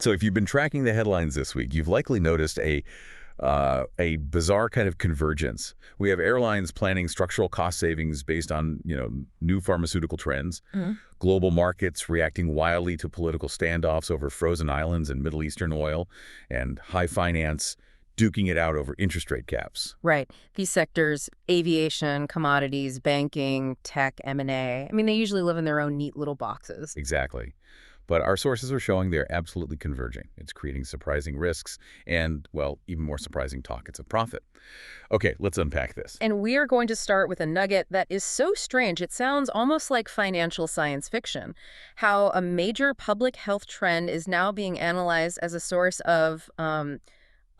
So if you've been tracking the headlines this week, you've likely noticed a bizarre kind of convergence. We have airlines planning structural cost savings based on, new pharmaceutical trends, global markets reacting wildly to political standoffs over frozen islands and Middle Eastern oil, and high finance duking it out over interest rate caps. Right. These sectors, aviation, commodities, banking, tech, M&A, I mean, they usually live in their own neat little boxes. Exactly. But our sources are showing they're absolutely converging. It's creating surprising risks and, well, even more surprising pockets of profit. Okay, let's unpack this. And we are going to start with a nugget that is so strange it sounds almost like financial science fiction. How a major public health trend is now being analyzed as a source of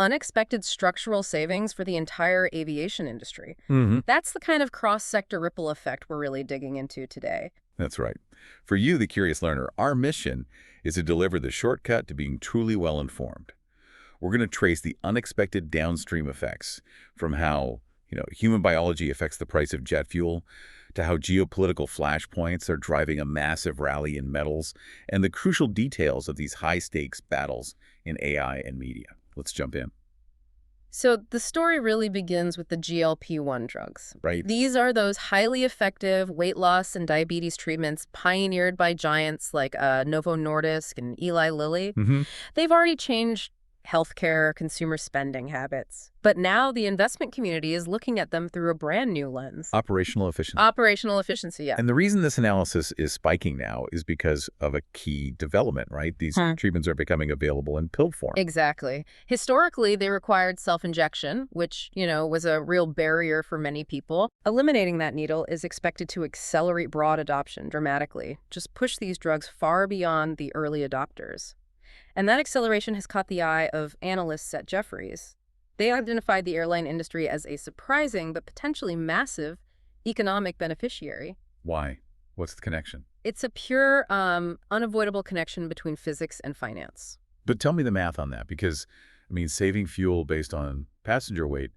unexpected structural savings for the entire aviation industry. That's the kind of cross-sector ripple effect we're really digging into today. That's right. For you, the curious learner, our mission is to deliver the shortcut to being truly well-informed. We're going to trace the unexpected downstream effects from how, human biology affects the price of jet fuel to how geopolitical flashpoints are driving a massive rally in metals and the crucial details of these high-stakes battles in AI and media. Let's jump in. So the story really begins with the GLP-1 drugs. Right. These are those highly effective weight loss and diabetes treatments pioneered by giants like Novo Nordisk and Eli Lilly. They've already changed healthcare, consumer spending habits. But now the investment community is looking at them through a brand new lens. Operational efficiency. Operational efficiency, yeah. And the reason this analysis is spiking now is because of a key development, right? These treatments are becoming available in pill form. Exactly. Historically, they required self-injection, which, was a real barrier for many people. Eliminating that needle is expected to accelerate broad adoption dramatically, just push these drugs far beyond the early adopters. And that acceleration has caught the eye of analysts at Jefferies. They identified the airline industry as a surprising but potentially massive economic beneficiary. Why? What's the connection? It's a pure, unavoidable connection between physics and finance. But tell me the math on that, because, saving fuel based on passenger weight,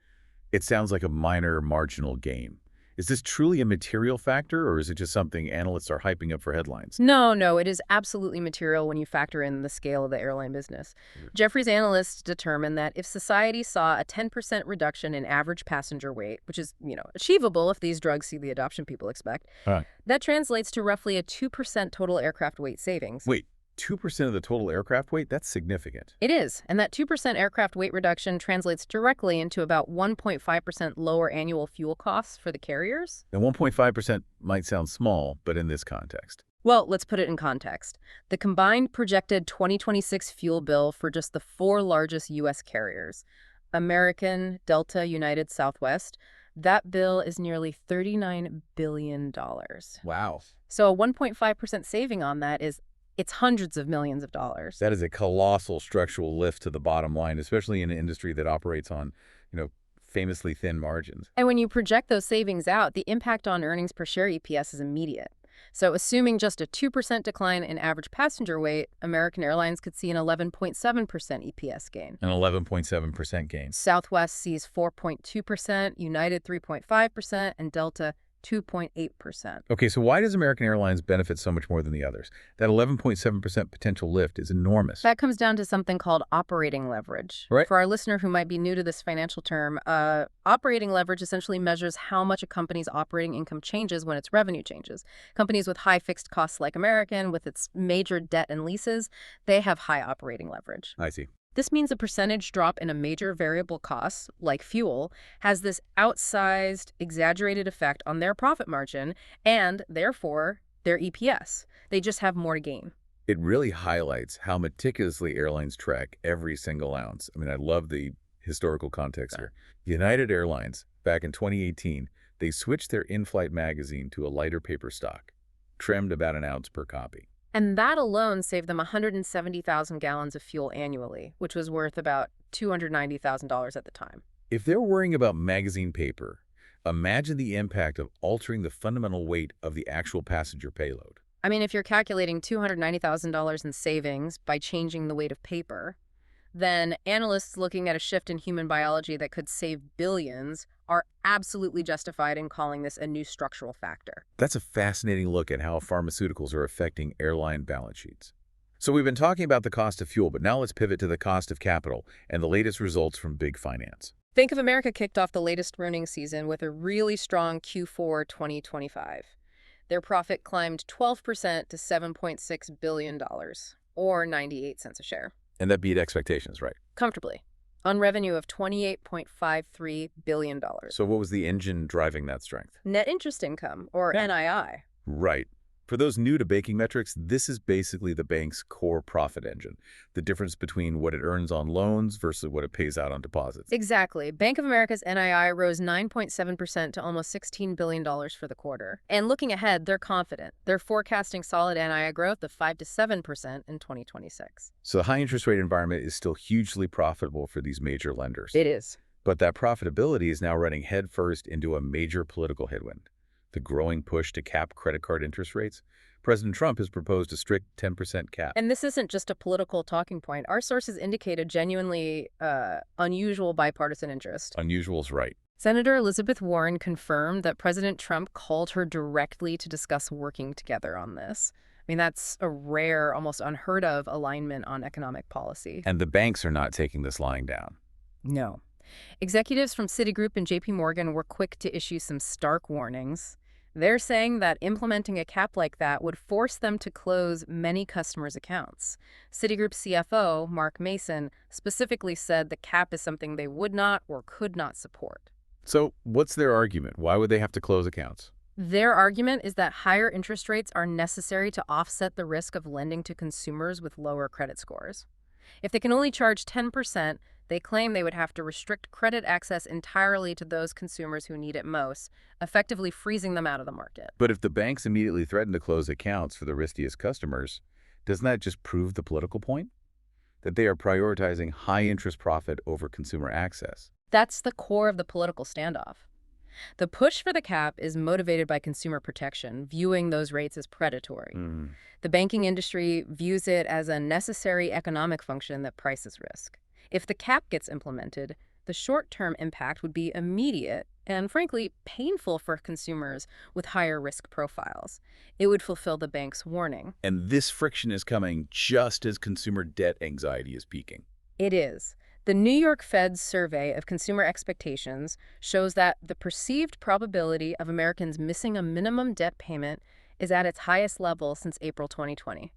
it sounds like a minor marginal gain. Is this truly a material factor, or is it just something analysts are hyping up for headlines? No, it is absolutely material when you factor in the scale of the airline business. Jefferies analysts determined that if society saw a 10% reduction in average passenger weight, which is, achievable if these drugs see the adoption people expect, that translates to roughly a 2% total aircraft weight savings. Wait. 2% of the total aircraft weight? That's significant. It is, and that 2% aircraft weight reduction translates directly into about 1.5% lower annual fuel costs for the carriers. And 1.5% might sound small, but in this context. Well, let's put it in context. The combined projected 2026 fuel bill for just the 4 largest U.S. carriers, American, Delta, United, Southwest, that bill is nearly $39 billion. Wow. So a 1.5% saving on that it's hundreds of millions of dollars. That is a colossal structural lift to the bottom line, especially in an industry that operates on, famously thin margins. And when you project those savings out, the impact on earnings per share EPS is immediate. So assuming just a 2% decline in average passenger weight, American Airlines could see an 11.7% EPS gain. An 11.7% gain. Southwest sees 4.2%, United 3.5%, and Delta 2.8%. Okay, so why does American Airlines benefit so much more than the others? That 11.7% potential lift is enormous. That comes down to something called operating leverage. Right. For our listener who might be new to this financial term, operating leverage essentially measures how much a company's operating income changes when its revenue changes. Companies with high fixed costs like American, with its major debt and leases, they have high operating leverage. I see. This means a percentage drop in a major variable cost, like fuel, has this outsized, exaggerated effect on their profit margin and, therefore, their EPS. They just have more to gain. It really highlights how meticulously airlines track every single ounce. I love the historical context here. United Airlines, back in 2018, they switched their in-flight magazine to a lighter paper stock, trimmed about an ounce per copy. And that alone saved them 170,000 gallons of fuel annually, which was worth about $290,000 at the time. If they're worrying about magazine paper, imagine the impact of altering the fundamental weight of the actual passenger payload. If you're calculating $290,000 in savings by changing the weight of paper, then analysts looking at a shift in human biology that could save billions are absolutely justified in calling this a new structural factor. That's a fascinating look at how pharmaceuticals are affecting airline balance sheets. So we've been talking about the cost of fuel, but now let's pivot to the cost of capital and the latest results from big finance. Bank of America kicked off the latest earnings season with a really strong Q4 2025. Their profit climbed 12% to $7.6 billion, or 98 cents a share. And that beat expectations, right? Comfortably, on revenue of $28.53 billion. So what was the engine driving that strength? Net interest income, or Yeah. NII. Right. For those new to banking metrics, this is basically the bank's core profit engine, the difference between what it earns on loans versus what it pays out on deposits. Exactly. Bank of America's NII rose 9.7% to almost $16 billion for the quarter. And looking ahead, they're confident. They're forecasting solid NII growth of 5 to 7% in 2026. So the high interest rate environment is still hugely profitable for these major lenders. It is. But that profitability is now running headfirst into a major political headwind. The growing push to cap credit card interest rates. President Trump has proposed a strict 10% cap. And this isn't just a political talking point. Our sources indicate a genuinely unusual bipartisan interest. Unusual's right. Senator Elizabeth Warren confirmed that President Trump called her directly to discuss working together on this. I mean, that's a rare, almost unheard of alignment on economic policy. And the banks are not taking this lying down. No. Executives from Citigroup and JP Morgan were quick to issue some stark warnings. They're saying that implementing a cap like that would force them to close many customers' accounts. Citigroup CFO, Mark Mason, specifically said the cap is something they would not or could not support. So what's their argument? Why would they have to close accounts? Their argument is that higher interest rates are necessary to offset the risk of lending to consumers with lower credit scores. If they can only charge 10%, they claim they would have to restrict credit access entirely to those consumers who need it most, effectively freezing them out of the market. But if the banks immediately threaten to close accounts for the riskiest customers, doesn't that just prove the political point? That they are prioritizing high-interest profit over consumer access. That's the core of the political standoff. The push for the cap is motivated by consumer protection, viewing those rates as predatory. The banking industry views it as a necessary economic function that prices risk. If the cap gets implemented, the short-term impact would be immediate and, frankly, painful for consumers with higher risk profiles. It would fulfill the bank's warning. And this friction is coming just as consumer debt anxiety is peaking. It is. The New York Fed's survey of consumer expectations shows that the perceived probability of Americans missing a minimum debt payment is at its highest level since April 2020.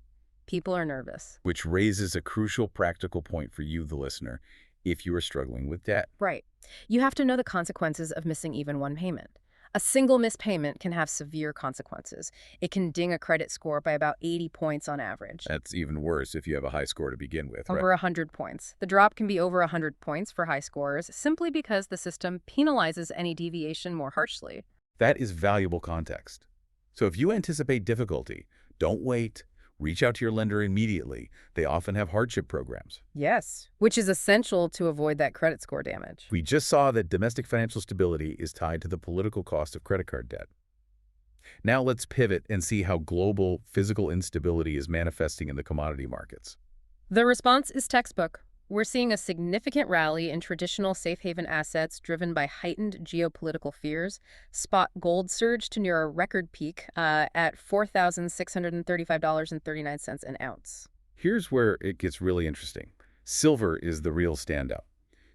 People are nervous. Which raises a crucial practical point for you, the listener, if you are struggling with debt. Right. You have to know the consequences of missing even one payment. A single missed payment can have severe consequences. It can ding a credit score by about 80 points on average. That's even worse if you have a high score to begin with, Over 100 points. The drop can be over 100 points for high scorers simply because the system penalizes any deviation more harshly. That is valuable context. So if you anticipate difficulty, don't wait. Reach out to your lender immediately. They often have hardship programs. Yes, which is essential to avoid that credit score damage. We just saw that domestic financial stability is tied to the political cost of credit card debt. Now let's pivot and see how global physical instability is manifesting in the commodity markets. The response is textbook. We're seeing a significant rally in traditional safe haven assets driven by heightened geopolitical fears. Spot gold surged to near a record peak at $4,635.39 an ounce. Here's where it gets really interesting. Silver is the real standout.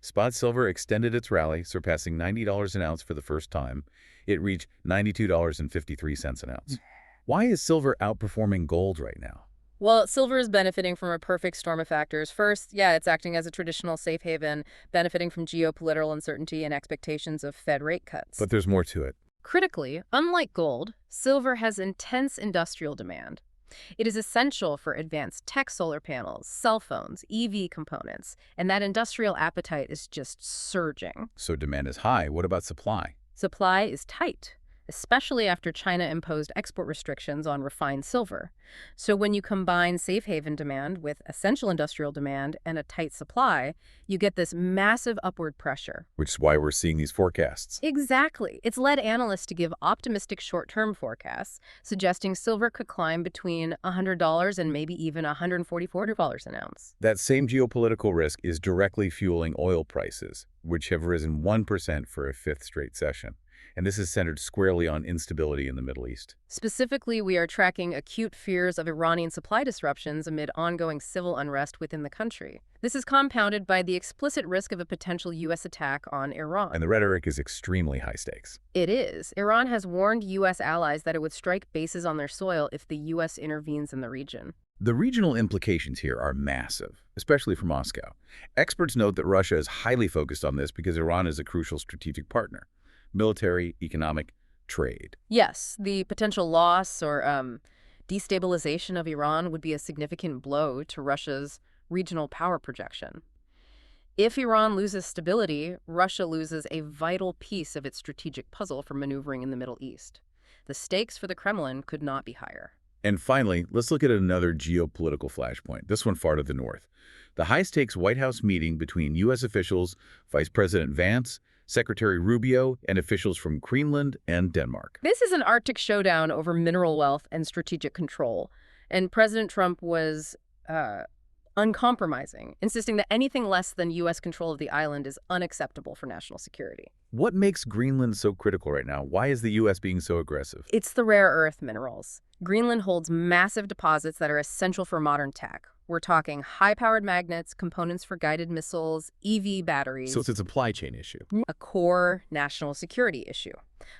Spot silver extended its rally, surpassing $90 an ounce for the first time. It reached $92.53 an ounce. Why is silver outperforming gold right now? Well, silver is benefiting from a perfect storm of factors. First, it's acting as a traditional safe haven, benefiting from geopolitical uncertainty and expectations of Fed rate cuts. But there's more to it. Critically, unlike gold, silver has intense industrial demand. It is essential for advanced tech solar panels, cell phones, EV components, and that industrial appetite is just surging. So demand is high. What about supply? Supply is tight, especially after China imposed export restrictions on refined silver. So when you combine safe haven demand with essential industrial demand and a tight supply, you get this massive upward pressure. Which is why we're seeing these forecasts. Exactly. It's led analysts to give optimistic short-term forecasts, suggesting silver could climb between $100 and maybe even $144 an ounce. That same geopolitical risk is directly fueling oil prices, which have risen 1% for a fifth straight session. And this is centered squarely on instability in the Middle East. Specifically, we are tracking acute fears of Iranian supply disruptions amid ongoing civil unrest within the country. This is compounded by the explicit risk of a potential U.S. attack on Iran. And the rhetoric is extremely high stakes. It is. Iran has warned U.S. allies that it would strike bases on their soil if the U.S. intervenes in the region. The regional implications here are massive, especially for Moscow. Experts note that Russia is highly focused on this because Iran is a crucial strategic partner: military, economic, trade. Yes, the potential loss or destabilization of Iran would be a significant blow to Russia's regional power projection. If Iran loses stability, Russia loses a vital piece of its strategic puzzle for maneuvering in the Middle East. The stakes for the Kremlin could not be higher. And finally, let's look at another geopolitical flashpoint, this one far to the north. The high-stakes White House meeting between U.S. officials, Vice President Vance, Secretary Rubio, and officials from Greenland and Denmark. This is an Arctic showdown over mineral wealth and strategic control, and President Trump was uncompromising, insisting that anything less than U.S. control of the island is unacceptable for national security. What makes Greenland so critical right now? Why is the U.S. being so aggressive? It's the rare earth minerals. Greenland holds massive deposits that are essential for modern tech. We're talking high-powered magnets, components for guided missiles, EV batteries. So it's a supply chain issue. A core national security issue.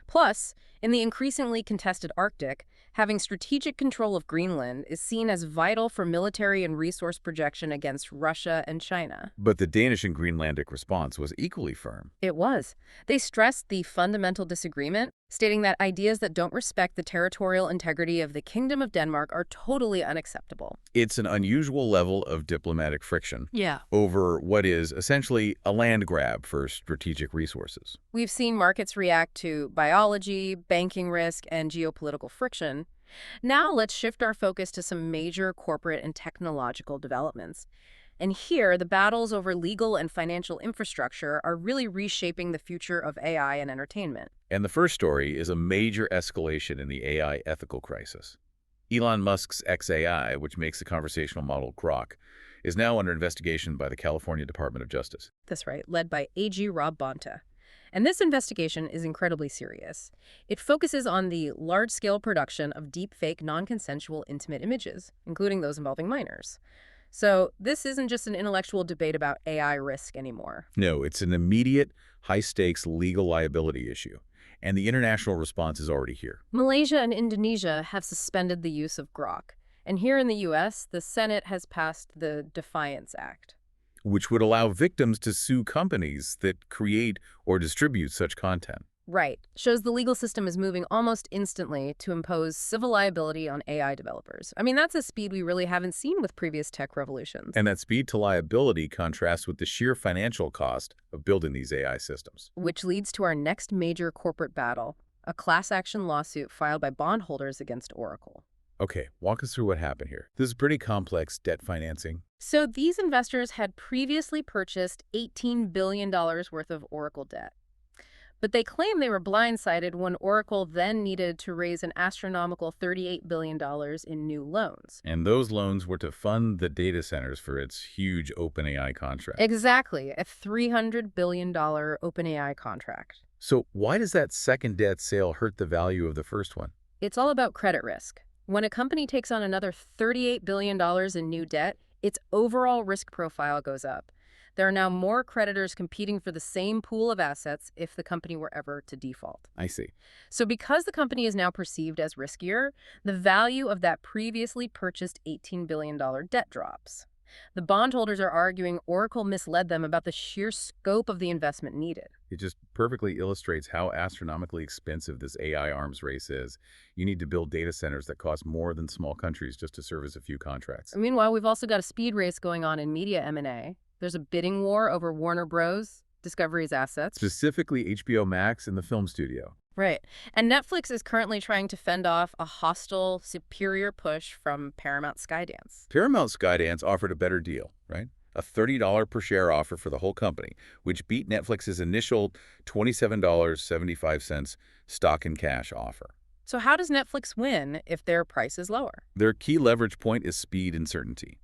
Plus, in the increasingly contested Arctic, having strategic control of Greenland is seen as vital for military and resource projection against Russia and China. But the Danish and Greenlandic response was equally firm. It was. They stressed the fundamental disagreement, stating that ideas that don't respect the territorial integrity of the Kingdom of Denmark are totally unacceptable. It's an unusual level of diplomatic friction over what is essentially a land grab for strategic resources. We've seen markets react to biology, banking risk, and geopolitical friction. Now let's shift our focus to some major corporate and technological developments. And here, the battles over legal and financial infrastructure are really reshaping the future of AI and entertainment. And the first story is a major escalation in the AI ethical crisis. Elon Musk's xAI, which makes the conversational model Grok, is now under investigation by the California Department of Justice. That's right, led by AG Rob Bonta. And this investigation is incredibly serious. It focuses on the large-scale production of deepfake, non-consensual intimate images, including those involving minors. So this isn't just an intellectual debate about AI risk anymore. No, it's an immediate, high-stakes legal liability issue. And the international response is already here. Malaysia and Indonesia have suspended the use of Grok. And here in the U.S., the Senate has passed the Defiance Act, which would allow victims to sue companies that create or distribute such content. Right. Shows the legal system is moving almost instantly to impose civil liability on AI developers. I mean, that's a speed we really haven't seen with previous tech revolutions. And that speed to liability contrasts with the sheer financial cost of building these AI systems. Which leads to our next major corporate battle, a class action lawsuit filed by bondholders against Oracle. Okay, walk us through what happened here. This is pretty complex debt financing. So these investors had previously purchased $18 billion worth of Oracle debt. But they claim they were blindsided when Oracle then needed to raise an astronomical $38 billion in new loans. And those loans were to fund the data centers for its huge OpenAI contract. Exactly, a $300 billion OpenAI contract. So why does that second debt sale hurt the value of the first one? It's all about credit risk. When a company takes on another $38 billion in new debt, its overall risk profile goes up. There are now more creditors competing for the same pool of assets if the company were ever to default. I see. So because the company is now perceived as riskier, the value of that previously purchased $18 billion debt drops. The bondholders are arguing Oracle misled them about the sheer scope of the investment needed. It just perfectly illustrates how astronomically expensive this AI arms race is. You need to build data centers that cost more than small countries just to service a few contracts. Meanwhile, we've also got a speed race going on in media M&A. There's a bidding war over Warner Bros. Discovery's assets. Specifically HBO Max and the film studio. Right. And Netflix is currently trying to fend off a hostile, superior push from Paramount Skydance. Paramount Skydance offered a better deal, right? A $30 per share offer for the whole company, which beat Netflix's initial $27.75 stock and cash offer. So how does Netflix win if their price is lower? Their key leverage point is speed and certainty.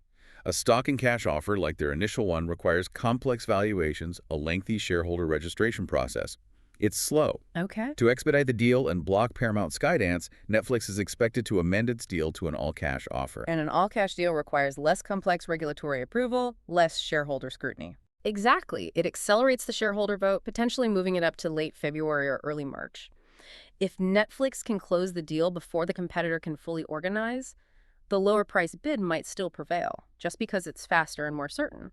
A stock and cash offer like their initial one requires complex valuations, a lengthy shareholder registration process, It's slow. Okay. To expedite the deal and block Paramount Skydance, Netflix is expected to amend its deal to an all-cash offer. And an all-cash deal requires less complex regulatory approval, less shareholder scrutiny. Exactly. It accelerates the shareholder vote, potentially moving it up to late February or early March. If Netflix can close the deal before the competitor can fully organize, the lower price bid might still prevail, just because it's faster and more certain.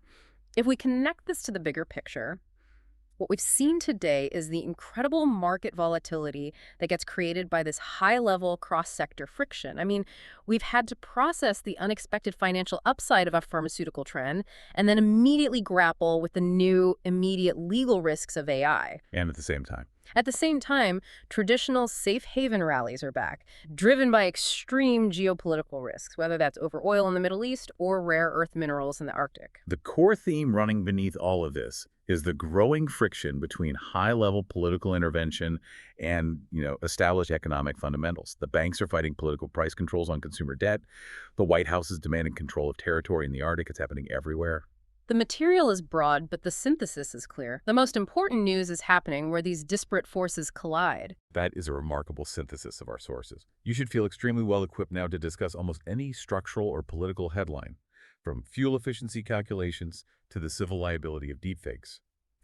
If we connect this to the bigger picture, what we've seen today is the incredible market volatility that gets created by this high-level cross-sector friction. I mean, we've had to process the unexpected financial upside of a pharmaceutical trend and then immediately grapple with the new, immediate legal risks of AI. And at the same time. At the same time, traditional safe haven rallies are back, driven by extreme geopolitical risks, whether that's over oil in the Middle East or rare earth minerals in the Arctic. The core theme running beneath all of this is the growing friction between high-level political intervention and, established economic fundamentals. The banks are fighting political price controls on consumer debt. The White House is demanding control of territory in the Arctic. It's happening everywhere. The material is broad, but the synthesis is clear. The most important news is happening where these disparate forces collide. That is a remarkable synthesis of our sources. You should feel extremely well equipped now to discuss almost any structural or political headline, from fuel efficiency calculations to the civil liability of deepfakes.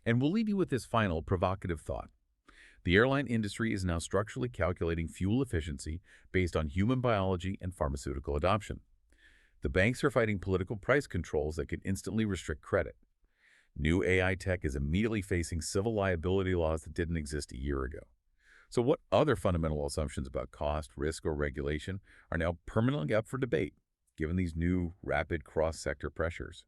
And we'll leave you with this final provocative thought. The airline industry is now structurally calculating fuel efficiency based on human biology and pharmaceutical adoption. The banks are fighting political price controls that can instantly restrict credit. New AI tech is immediately facing civil liability laws that didn't exist a year ago. So what other fundamental assumptions about cost, risk, or regulation are now permanently up for debate, given these new, rapid cross-sector pressures?